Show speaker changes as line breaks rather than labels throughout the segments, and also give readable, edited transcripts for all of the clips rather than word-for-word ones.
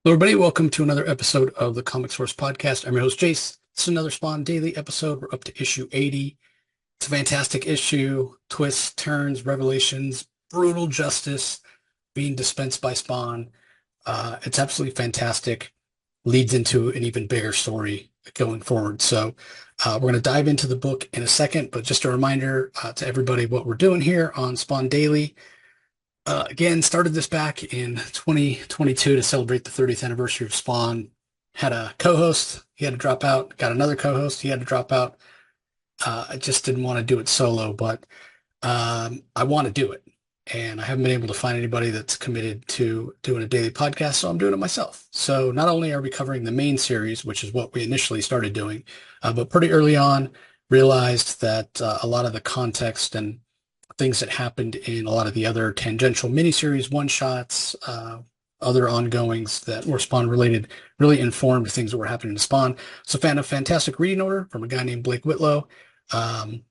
Hello, everybody. Welcome to another episode of the Comic Source Podcast. I'm your host, Jace. It's another Spawn Daily episode. We're up to issue 80. It's a fantastic issue. Twists, turns, revelations, brutal justice being dispensed by Spawn. It's absolutely fantastic. Leads into an even bigger story going forward. So we're going to dive into the book in a second, but just a reminder to everybody what we're doing here on Spawn Daily. Again, started this back in 2022 to celebrate the 30th anniversary of Spawn. Had a co-host, he had to drop out. Got another co-host, he had to drop out. I just didn't want to do it solo, but I want to do it. And I haven't been able to find anybody that's committed to doing a daily podcast, so I'm doing it myself. So not only are we covering the main series, which is what we initially started doing, but pretty early on realized that a lot of the context and things that happened in a lot of the other tangential miniseries, one-shots, other ongoings that were Spawn related really informed things that were happening to Spawn. So found a fantastic reading order from a guy named Blake Whitlow. Um,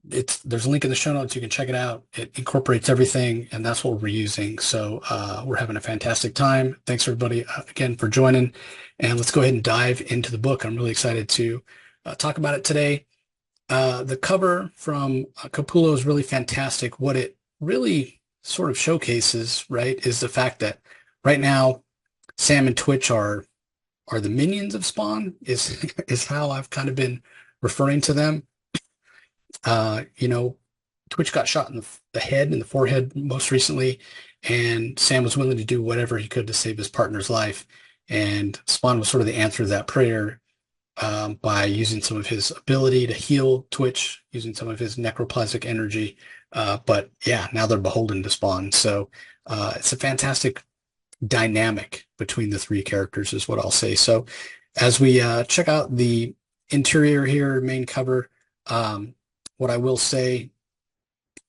there's a link in the show notes. You can check it out. It incorporates everything, and that's what we're using. So we're having a fantastic time. Thanks everybody again for joining, and let's go ahead and dive into the book. I'm really excited to talk about it today. The cover from Capullo is really fantastic. What it really sort of showcases, right, is the fact that right now Sam and Twitch are the minions of Spawn, is is how I've kind of been referring to them. You know, Twitch got shot in the head and the forehead most recently, and Sam was willing to do whatever he could to save his partner's life. And Spawn was sort of the answer to that prayer by using some of his ability to heal Twitch, using some of his necroplasmic energy. But yeah, now they're beholden to Spawn. So it's a fantastic dynamic between the three characters, is what I'll say. So as we check out the interior here, main cover, what I will say,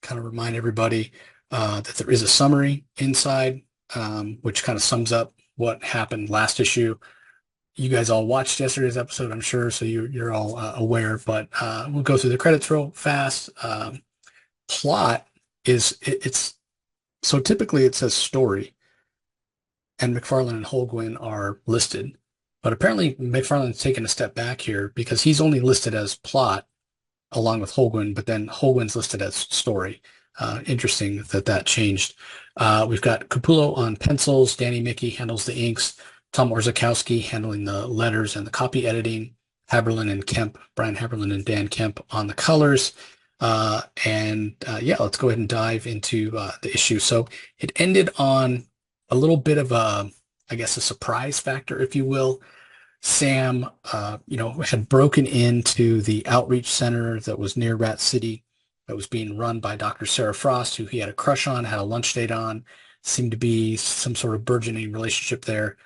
kind of remind everybody that there is a summary inside, which kind of sums up what happened last issue. You guys all watched yesterday's episode, I'm sure, so you're all aware, but we'll go through the credits real fast. Plot it's so typically it says story, and McFarlane and Holguin are listed, but apparently McFarlane's taken a step back here because he's only listed as plot along with Holguin, but then Holguin's listed as story. Interesting that that changed. We've got Capullo on pencils. Danny Miki handles the inks. Tom Orzechowski handling the letters and the copy editing. Haberlin and Kemp, Brian Haberlin and Dan Kemp on the colors. Yeah, let's go ahead and dive into the issue. So it ended on a little bit of a, I guess, a surprise factor, if you will. Sam, had broken into the outreach center that was near Rat City that was being run by Dr. Sarah Frost, who he had a crush on, had a lunch date on, seemed to be some sort of burgeoning relationship there.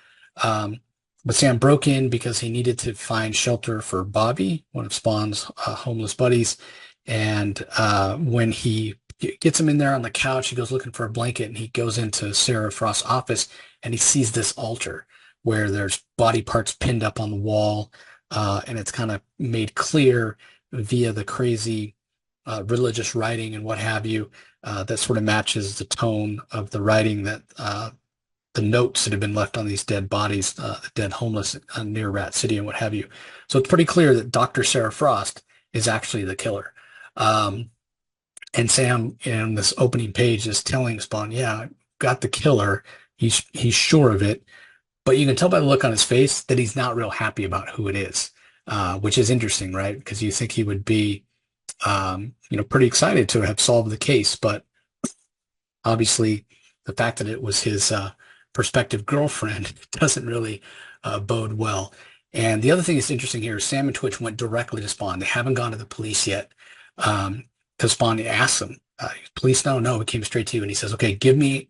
Um, but Sam broke in because he needed to find shelter for Bobby, one of Spawn's homeless buddies. And when he gets him in there on the couch, he goes looking for a blanket and he goes into Sarah Frost's office and he sees this altar where there's body parts pinned up on the wall, and it's kind of made clear via the crazy religious writing and what have you that sort of matches the tone of the writing that the notes that have been left on these dead bodies, the dead homeless near Rat City and what have you. So it's pretty clear that Dr. Sarah Frost is actually the killer. Um, and Sam in this opening page is telling Spawn, yeah, got the killer. He's sure of it. But you can tell by the look on his face that he's not real happy about who it is, which is interesting, right? Because you think he would be, pretty excited to have solved the case. But obviously, the fact that it was his prospective girlfriend doesn't really bode well. And the other thing that's interesting here is Sam and Twitch went directly to Spawn. They haven't gone to the police yet because Spawn asks them, police, no, it came straight to you. And he says, okay, give me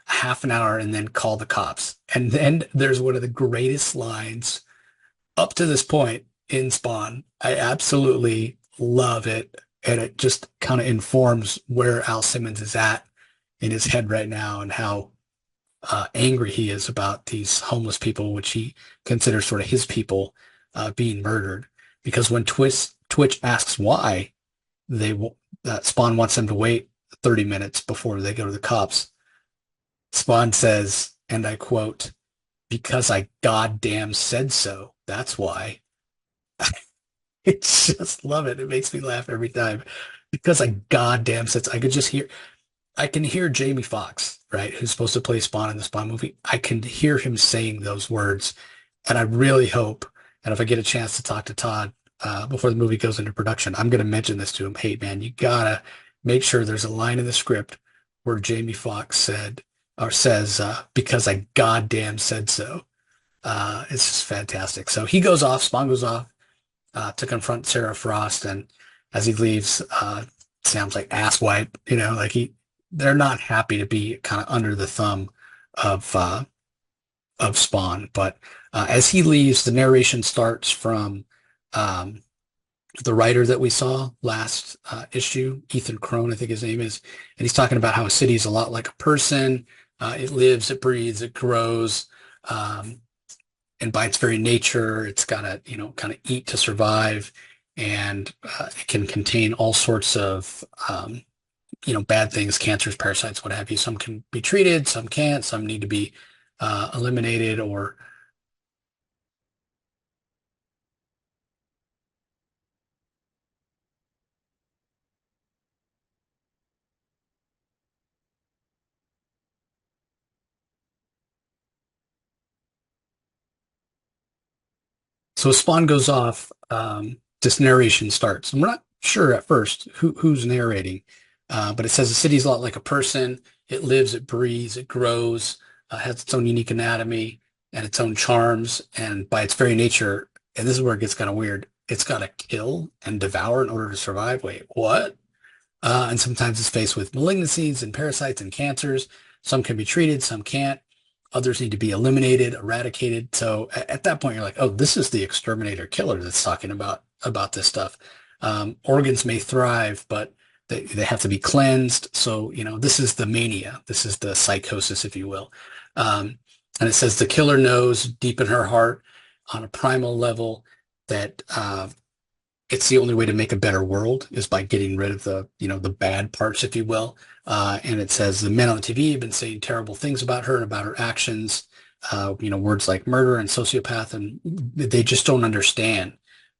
half an hour and then call the cops. And then there's one of the greatest lines up to this point in Spawn. I absolutely love it. And it just kind of informs where Al Simmons is at in his head right now and how angry he is about these homeless people, which he considers sort of his people being murdered. Because when Twitch asks why Spawn wants them to wait 30 minutes before they go to the cops, Spawn says, and I quote, "Because I goddamn said so. That's why." I just love it. It makes me laugh every time. Because I goddamn said so. I can hear Jamie Foxx, right, who's supposed to play Spawn in the Spawn movie. I can hear him saying those words, and I really hope, and if I get a chance to talk to Todd before the movie goes into production, I'm going to mention this to him. Hey, man, you gotta make sure there's a line in the script where Jamie Foxx said or says, "Because I goddamn said so." It's just fantastic. So he goes off, Spawn goes off to confront Sarah Frost, and as he leaves, Sam's like ass wipe, like they're not happy to be kind of under the thumb of uh, of Spawn. But as he leaves, the narration starts from um, the writer that we saw last issue, Ethan Crone, I think his name is, and he's talking about how a city is a lot like a person. It lives, it breathes, it grows. Um, and by its very nature, it's got to, kind of eat to survive, and it can contain all sorts of, bad things, cancers, parasites, what have you. Some can be treated, some can't, some need to be eliminated or so Spawn goes off, this narration starts. And we're not sure at first who's narrating, but it says the city's a lot like a person. It lives, it breathes, it grows, has its own unique anatomy and its own charms. And by its very nature, and this is where it gets kind of weird, it's got to kill and devour in order to survive. Wait, what? And sometimes it's faced with malignancies and parasites and cancers. Some can be treated, some can't. Others need to be eliminated, eradicated. So at that point, you're like, oh, this is the exterminator killer that's talking about this stuff. Organs may thrive, but they have to be cleansed. So, this is the mania. This is the psychosis, if you will. And it says the killer knows deep in her heart on a primal level that it's the only way to make a better world is by getting rid of the bad parts, if you will. And it says the men on the TV have been saying terrible things about her and about her actions, words like murder and sociopath, and they just don't understand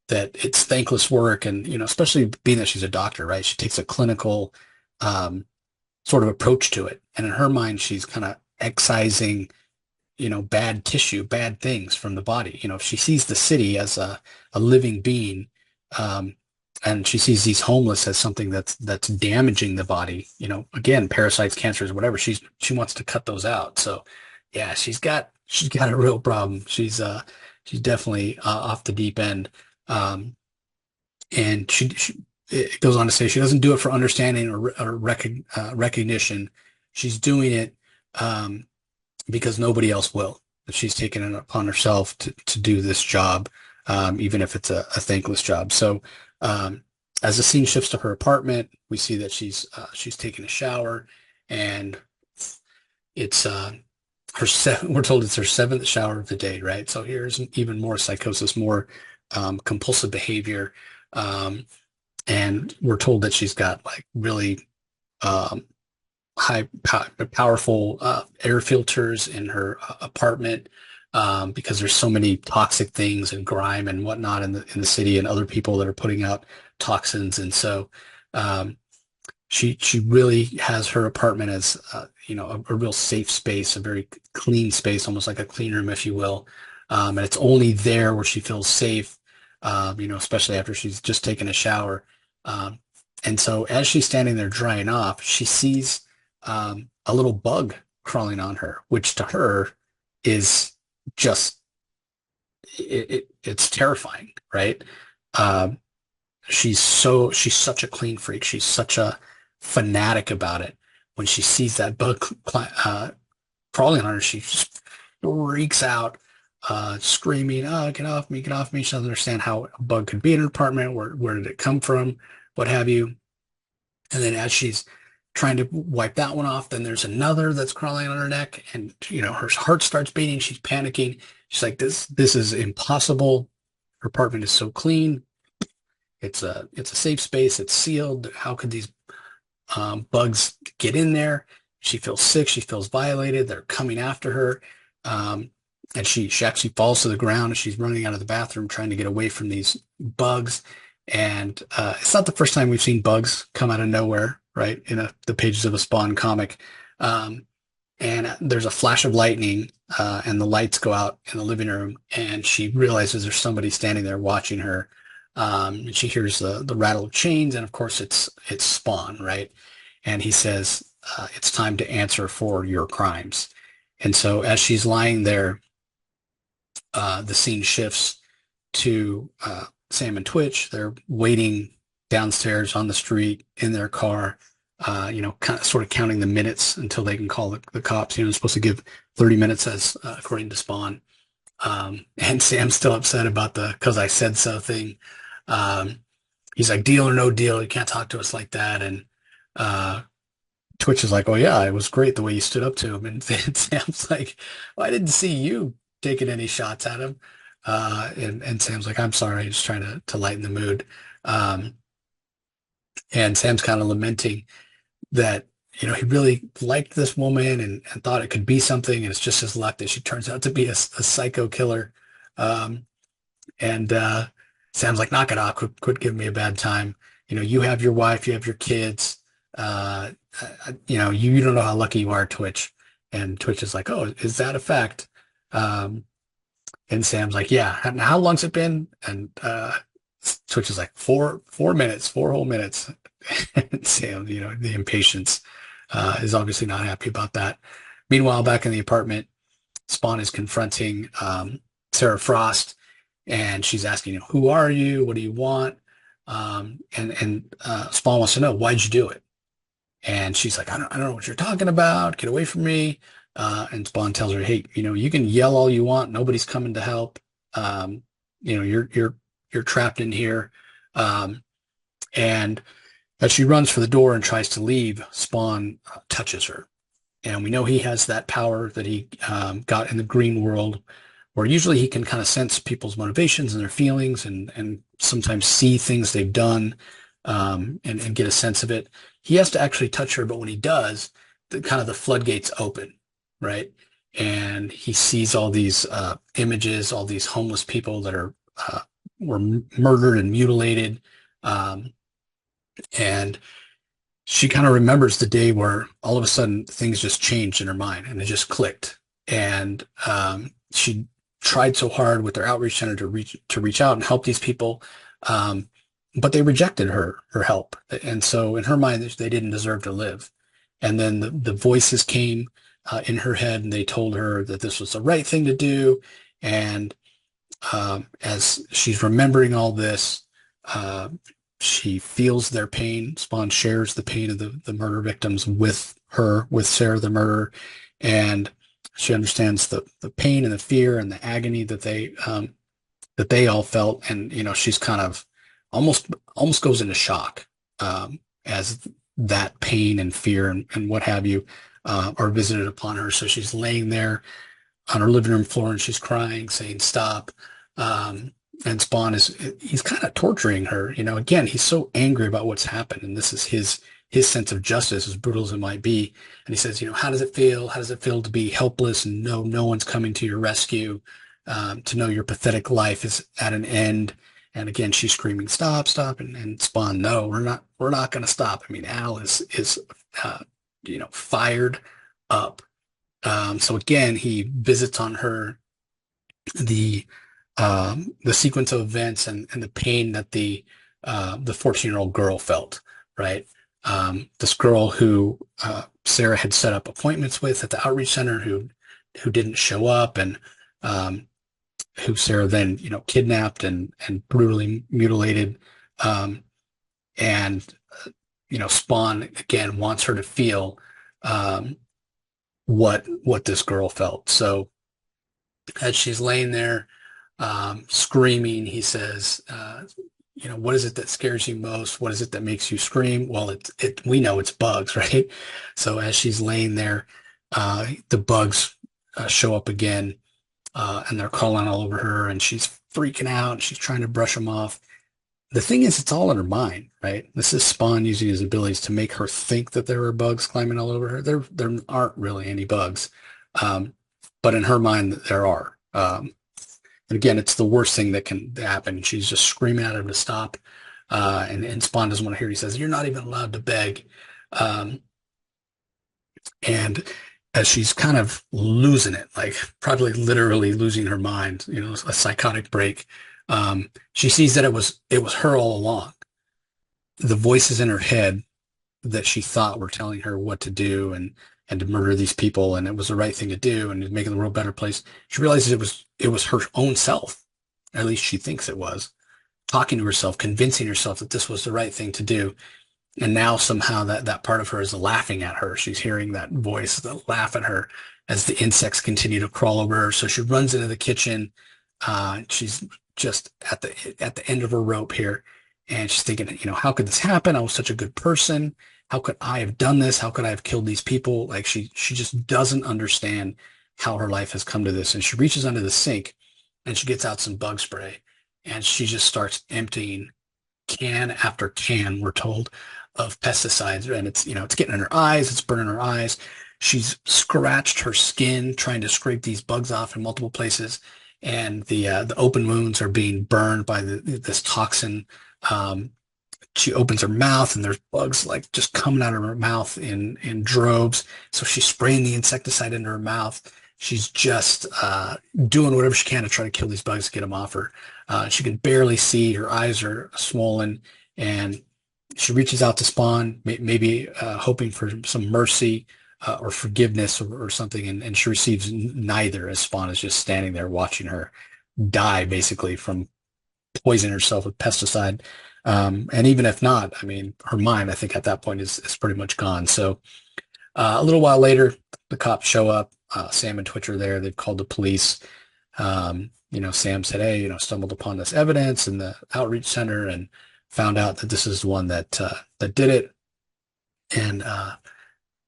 that it's thankless work. And, especially being that she's a doctor, right? She takes a clinical sort of approach to it. And in her mind, she's kind of excising bad tissue, bad things from the body. If she sees the city as a living being, um, and she sees these homeless as something that's damaging the body, again, parasites, cancers, whatever, she wants to cut those out. So yeah, she's got a real problem. She's definitely off the deep end. Um, and it goes on to say she doesn't do it for understanding or recognition. She's doing it because nobody else will. But she's taken it upon herself to do this job, even if it's a thankless job. So um, as the scene shifts to her apartment, we see that she's taking a shower, and it's we're told it's her seventh shower of the day, right? So here's even more psychosis, more compulsive behavior, um, and we're told that she's got like really um, powerful air filters in her apartment, because there's so many toxic things and grime and whatnot in the city, and other people that are putting out toxins. And so um, she really has her apartment as a real safe space, a very clean space, almost like a clean room, if you will. And it's only there where she feels safe, especially after she's just taken a shower. Um, and so as she's standing there drying off, she sees a little bug crawling on her, which to her is just it's terrifying, right? Um, she's such a clean freak. She's such a fanatic about it. When she sees that bug crawling on her, she just freaks out, screaming, "Oh, get off me, get off me!" She doesn't understand how a bug could be in her apartment. Where did it come from? What have you? And then as she's trying to wipe that one off, then there's another that's crawling on her neck, and her heart starts beating. She's panicking. She's like, "This is impossible. Her apartment is so clean. It's a safe space. It's sealed. How could these bugs get in there?" She feels sick. She feels violated. They're coming after her. Um, and she actually falls to the ground as she's running out of the bathroom trying to get away from these bugs. And it's not the first time we've seen bugs come out of nowhere, right? In the pages of a Spawn comic. Um, and there's a flash of lightning, and the lights go out in the living room, and she realizes there's somebody standing there watching her. And she hears the rattle of chains, and of course it's Spawn, right? And he says, "It's time to answer for your crimes." And so as she's lying there, the scene shifts to Sam and Twitch. They're waiting downstairs on the street in their car, kind of sort of counting the minutes until they can call the cops. It's supposed to give 30 minutes as according to Spawn. And Sam's still upset about the "cause I said so" thing. Um, he's like, "Deal or no deal, you can't talk to us like that." And uh, Twitch is like, "Oh yeah, it was great the way you stood up to him." And Sam's like, "Well, I didn't see you taking any shots at him." And Sam's like, "I'm sorry, just trying to lighten the mood." Um, and Sam's kind of lamenting that, he really liked this woman and thought it could be something, and it's just his luck that she turns out to be a psycho killer. Um, and Sam's like, "Knock it off, quit giving me a bad time. You have your wife, you have your kids. You don't know how lucky you are, Twitch." And Twitch is like, "Oh, is that a fact?" Um, and Sam's like, "Yeah. And how long's it been?" And Twitch is like, four minutes, 4 whole minutes." And Sam, the impatience, is obviously not happy about that. Meanwhile, back in the apartment, Spawn is confronting Sarah Frost, and she's asking, "Who are you? What do you want?" And Spawn wants to know, "Why'd you do it?" And she's like, I don't know what you're talking about. Get away from me." And Spawn tells her, "Hey, you can yell all you want. Nobody's coming to help. Um, you're trapped in here." Um, and as she runs for the door and tries to leave, Spawn touches her. And we know he has that power that he got in the green world, where usually he can kind of sense people's motivations and their feelings, and sometimes see things they've done, and get a sense of it. He has to actually touch her, but when he does, the floodgates open, right? And he sees all these images, all these homeless people that were murdered and mutilated. Um, and she kind of remembers the day where all of a sudden things just changed in her mind, and it just clicked. And she tried so hard with their outreach center to reach out and help these people, but they rejected her help. And so in her mind, they didn't deserve to live. And then the voices came in her head, and they told her that this was the right thing to do. And as she's remembering all this, uh, she feels their pain. Spawn shares the pain of the murder victims with her, with Sarah the murderer, and she understands the pain and the fear and the agony that they all felt. And she's kind of almost goes into shock, as that pain and fear and what have you are visited upon her. So she's laying there on her living room floor, and she's crying, saying, "Stop." And Spawn he's kind of torturing her. Again, he's so angry about what's happened, and this is his sense of justice, as brutal as it might be. And he says, "How does it feel? How does it feel to be helpless and no one's coming to your rescue? To know your pathetic life is at an end." And again, she's screaming, "Stop, stop!" And Spawn, "No, we're not going to stop." I mean, Al is fired up. So again, he visits on her the sequence of events and the pain that the 14-year-old girl felt, right? This girl who Sarah had set up appointments with at the outreach center, who didn't show up, and who Sarah then kidnapped and brutally mutilated. Um, and Spawn again wants her to feel um, what this girl felt. So as she's laying there screaming, he says, "What is it that scares you most? What is it that makes you scream?" Well, we know it's bugs, right? So as she's laying there, the bugs show up again, and they're crawling all over her, and she's freaking out, and she's trying to brush them off. the thing is, it's all in her mind, right? This is Spawn using his abilities to make her think that there are bugs climbing all over her. There aren't really any bugs, um, but in her mind, there are. And again, it's the worst thing that can happen. She's just screaming at him to stop, and Spawn doesn't want to hear it. He says, "You're not even allowed to beg." Um, and as she's kind of losing it, like probably literally losing her mind, a psychotic break, she sees that it was her all along. The voices in her head that she thought were telling her what to do and to murder these people, and it was the right thing to do, and making the world a better place. She realizes it was her own self, at least she thinks it was, talking to herself, convincing herself that this was the right thing to do. And now somehow that part of her is laughing at her. She's hearing that voice that laugh at her as the insects continue to crawl over her. So she runs into the kitchen. She's just at the end of her rope here, and she's thinking, how could this happen? I was such a good person. How could I have done this? How could I have killed these people? Like she just doesn't understand how her life has come to this. And she reaches under the sink and she gets out some bug spray and she just starts emptying can after can, we're told, of pesticides. And it's getting in her eyes, it's burning her eyes. She's scratched her skin trying to scrape these bugs off in multiple places. And the open wounds are being burned by this toxin. She opens her mouth and there's bugs like just coming out of her mouth in droves. So she's spraying the insecticide into her mouth. She's just doing whatever she can to try to kill these bugs to get them off her. She can barely see. Her eyes are swollen, and she reaches out to Spawn, maybe hoping for some mercy or forgiveness or something, and she receives neither, as Spawn is just standing there watching her die, basically, from poisoning herself with pesticide. And even if not, I mean, her mind, I think, at that point is pretty much gone. So a little while later, the cops show up. Sam and Twitch are there. They've called the police. Sam said, "Hey, stumbled upon this evidence in the outreach center and found out that this is the one that did it." And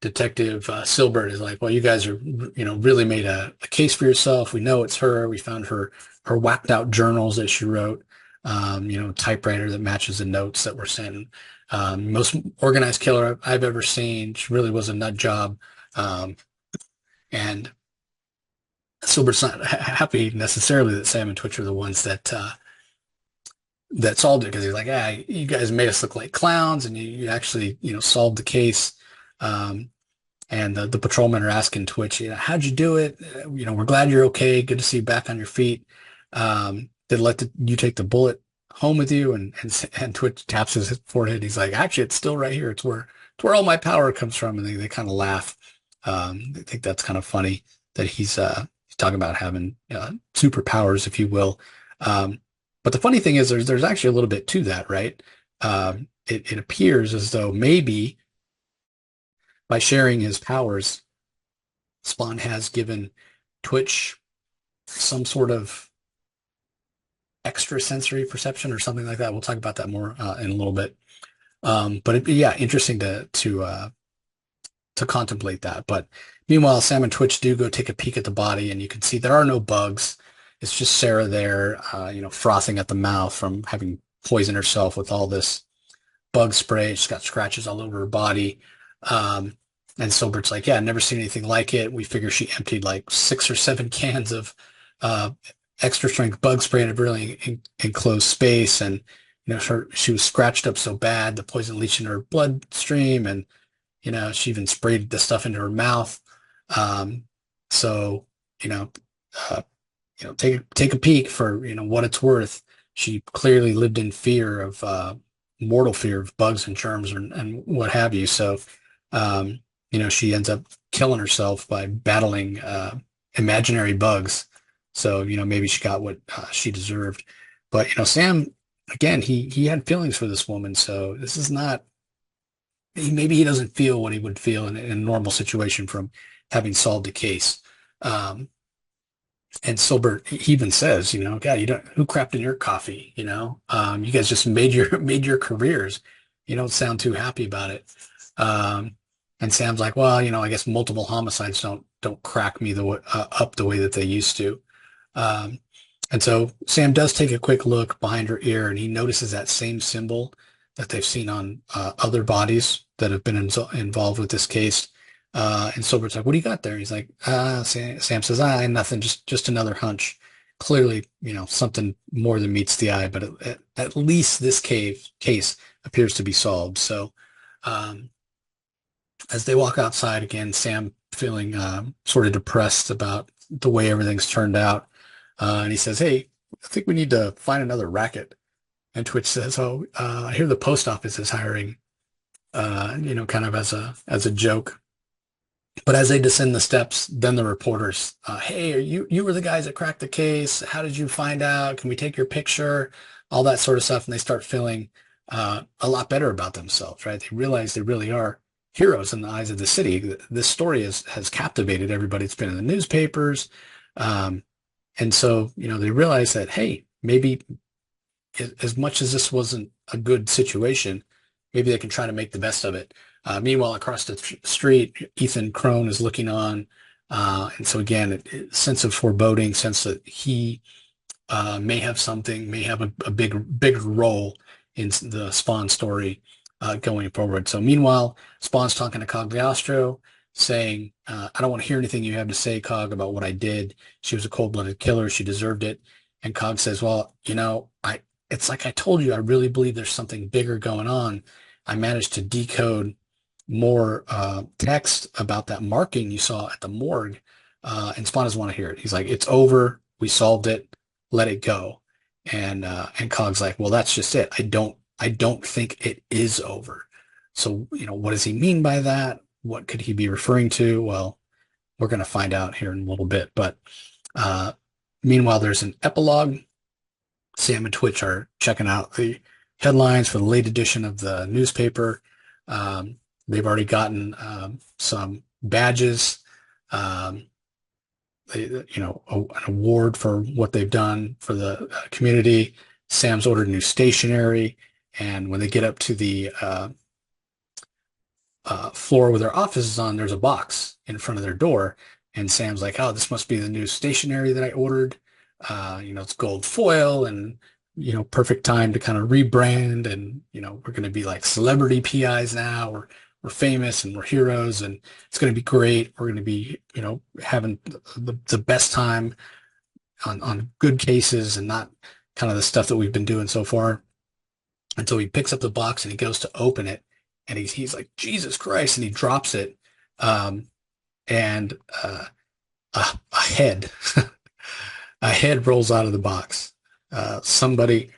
Detective Silbert is like, "Well, you guys are, really made a case for yourself. We know it's her. We found her whacked out journals that she wrote, typewriter that matches the notes that were sent. Most organized killer I've ever seen. She really was a nut job." And Silbert's not happy necessarily that Sam and Twitch are the ones that solved it, because he's like, you guys made us look like clowns, and you actually, solved the case. And the patrolmen are asking Twitch, how'd you do it? We're glad you're okay. Good to see you back on your feet. Did you take the bullet home with you? And Twitch taps his forehead. He's like, actually, it's still right here. It's where all my power comes from. And they kind of laugh. They think that's kind of funny that he's talking about having superpowers, if you will. But the funny thing is, there's actually a little bit to that, right? It appears as though maybe by sharing his powers, Spawn has given Twitch some sort of extrasensory perception or something like that. We'll talk about that more in a little bit. But interesting to contemplate that. But meanwhile, Sam and Twitch do go take a peek at the body, and you can see there are no bugs. It's just Sarah there, frothing at the mouth from having poisoned herself with all this bug spray. She's got scratches all over her body. And Silbert's like, yeah, never seen anything like it. We figure she emptied like 6 or 7 cans of extra strength bug spray in a really enclosed space. And, she was scratched up so bad, the poison leached in her bloodstream, and she even sprayed the stuff into her mouth. So, take a peek for, what it's worth. She clearly lived in fear of, mortal fear of bugs and germs and what have you. So, she ends up killing herself by battling, imaginary bugs. So, maybe she got what she deserved. But, Sam, again, he had feelings for this woman. So this is not, maybe he doesn't feel what he would feel in a normal situation from having solved a case. And Silbert, he even says, God, who crapped in your coffee? You guys just made your careers. You don't sound too happy about it. And Sam's like, well, I guess multiple homicides don't crack me up the way that they used to. And so Sam does take a quick look behind her ear, and he notices that same symbol that they've seen on other bodies that have been involved with this case. And Silbert's like, "What do you got there?" He's like, Sam says, nothing, just another hunch. Clearly, something more than meets the eye, but at least this case appears to be solved." So um, as they walk outside again, Sam feeling sort of depressed about the way everything's turned out. And he says, "Hey, I think we need to find another racket." And Twitch says, "Oh, I hear the post office is hiring," kind of as a joke. But as they descend the steps, then the reporters, "Hey, you were the guys that cracked the case. How did you find out? Can we take your picture?" All that sort of stuff. And they start feeling a lot better about themselves, right? They realize they really are heroes in the eyes of the city. This story has captivated everybody. It's been in the newspapers. Um, and so, they realize that, hey, maybe as much as this wasn't a good situation, maybe they can try to make the best of it. Meanwhile, across the street, Ethan Crone is looking on. And so again, sense of foreboding, sense that he may have something, may have a bigger role in the Spawn story going forward. So meanwhile, Spawn's talking to Cagliostro, saying, "I don't want to hear anything you have to say, Cog, about what I did. She was a cold-blooded killer. She deserved it." And Cog says, "Well, it's like I told you, I really believe there's something bigger going on. I managed to decode more text about that marking you saw at the morgue, and Spawn doesn't want to hear it. He's like, it's over. We solved it. Let it go." And Cog's like, "Well, that's just it. I don't think it is over." So, what does he mean by that? What could he be referring to? Well, we're going to find out here in a little bit. But uh, meanwhile, there's an epilogue. Sam and Twitch are checking out the headlines for the late edition of the newspaper. They've already gotten some badges, um, an award for what they've done for the community. Sam's ordered new stationery, and when they get up to the floor where their office is on, there's a box in front of their door, and Sam's like, "Oh, this must be the new stationery that I ordered. It's gold foil and, perfect time to kind of rebrand. And, we're going to be like celebrity PIs now. We're famous and we're heroes, and it's going to be great. We're going to be, having the best time on good cases and not kind of the stuff that we've been doing so far." And so he picks up the box and he goes to open it, and he's like, "Jesus Christ," and he drops it. Um, and a head a head rolls out of the box. Somebody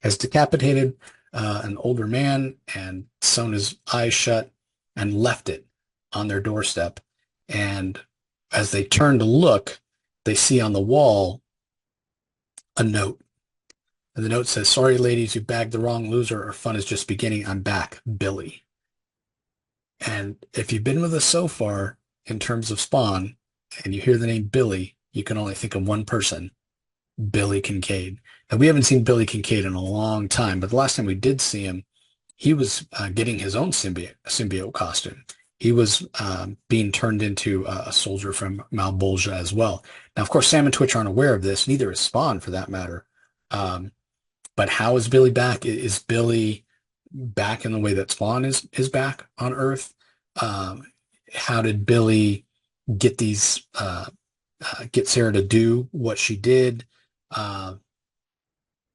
has decapitated an older man and sewn his eyes shut and left it on their doorstep. And as they turn to look, they see on the wall a note. And the note says, "Sorry, ladies, you bagged the wrong loser. Our fun is just beginning. I'm back, Billy." And if you've been with us so far in terms of Spawn and you hear the name Billy, you can only think of one person: Billy Kincaid. And we haven't seen Billy Kincaid in a long time, but the last time we did see him, he was getting his own symbiote costume. He was being turned into a soldier from Malbolgia as well. Now, of course, Sam and Twitch aren't aware of this, neither is Spawn for that matter. But how is Billy back? Is Billy back in the way that Spawn is back on Earth? How did Billy get get Sarah to do what she did?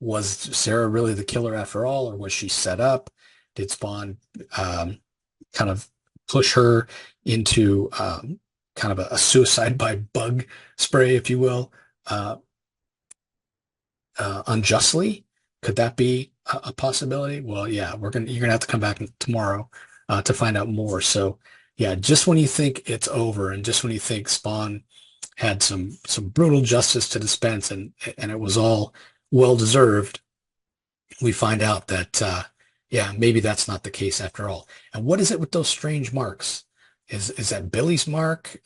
Was Sarah really the killer after all, or was she set up? Did Spawn kind of push her into kind of a suicide by bug spray, if you will, unjustly? Could that be a possibility? Well, yeah, you're gonna have to come back tomorrow to find out more. So, yeah, just when you think it's over, and just when you think Spawn had some brutal justice to dispense, and it was all well deserved, we find out that yeah, maybe that's not the case after all. And what is it with those strange marks? Is that Billy's mark?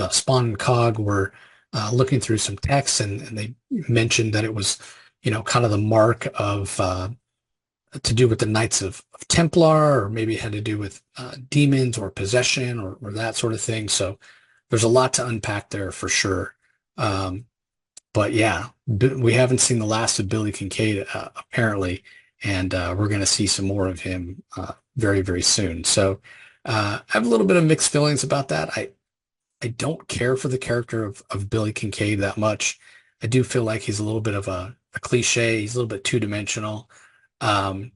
Spawn and Cog were looking through some texts, and they mentioned that it was, kind of the mark of to do with the Knights of Templar, or maybe it had to do with demons or possession, or that sort of thing. So there's a lot to unpack there for sure. But yeah, we haven't seen the last of Billy Kincaid apparently, and we're going to see some more of him very, very soon. So I have a little bit of mixed feelings about that. I don't care for the character of Billy Kincaid that much. I do feel like he's a little bit of a cliche. He's a little bit two-dimensional. Um,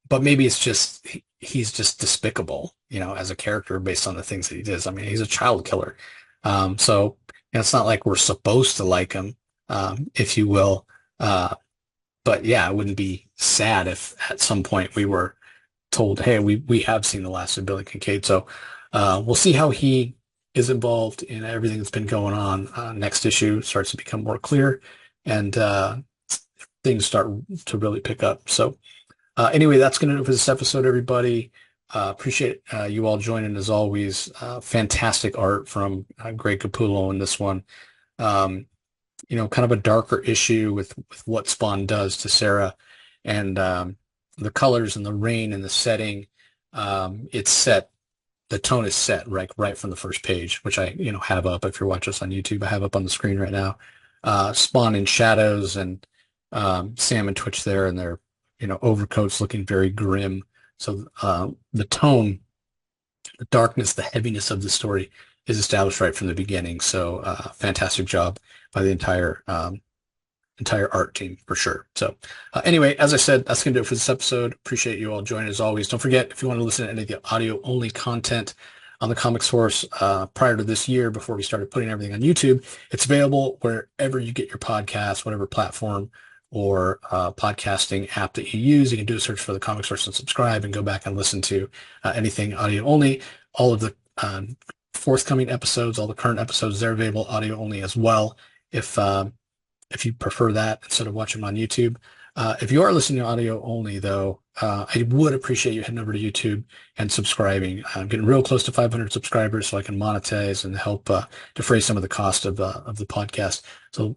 but maybe it's just he's just despicable, as a character based on the things that he does. I mean, he's a child killer. So it's not like we're supposed to like him, if you will. Uh, but yeah, I wouldn't be sad if at some point we were told, hey, we have seen the last of Billy Kincaid. So we'll see how he is involved in everything that's been going on. Next issue starts to become more clear, and things start to really pick up. So anyway, that's going to do it for this episode, everybody. Appreciate you all joining as always. Fantastic art from Greg Capullo in this one. Um, kind of a darker issue with what Spawn does to Sarah, and the colors and the rain and the setting. It's set. The tone is set right from the first page, which I have up. If you're watching us on YouTube, I have up on the screen right now. Spawn in shadows and Sam and Twitch there, and their overcoats looking very grim. So the tone, the darkness, the heaviness of the story is established right from the beginning. So fantastic job by the entire art team for sure. So anyway, as I said, that's going to do it for this episode. Appreciate you all joining as always. Don't forget, if you want to listen to any of the audio only content on the Comic Source prior to this year, before we started putting everything on YouTube, it's available wherever you get your podcasts, whatever platform or podcasting app that you use. You can do a search for the Comic Source and subscribe and go back and listen to anything audio only. All of the forthcoming episodes, all the current episodes, they're available audio only as well. If you prefer that instead of watching them on YouTube. If you are listening to audio only, though, I would appreciate you heading over to YouTube and subscribing. I'm getting real close to 500 subscribers, so I can monetize and help defray some of the cost of the podcast. So,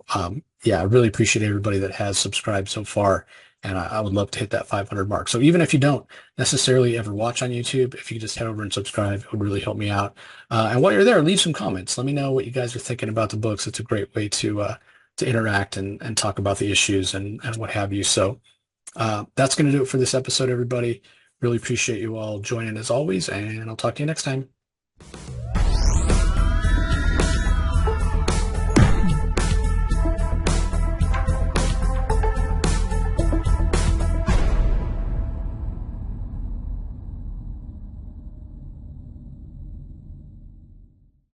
yeah, I really appreciate everybody that has subscribed so far, and I would love to hit that 500 mark. So even if you don't necessarily ever watch on YouTube, if you just head over and subscribe, it would really help me out. And while you're there, leave some comments. Let me know what you guys are thinking about the books. It's a great way to interact and talk about the issues and what have you. So that's going to do it for this episode, everybody. Really appreciate you all joining as always, and I'll talk to you next time.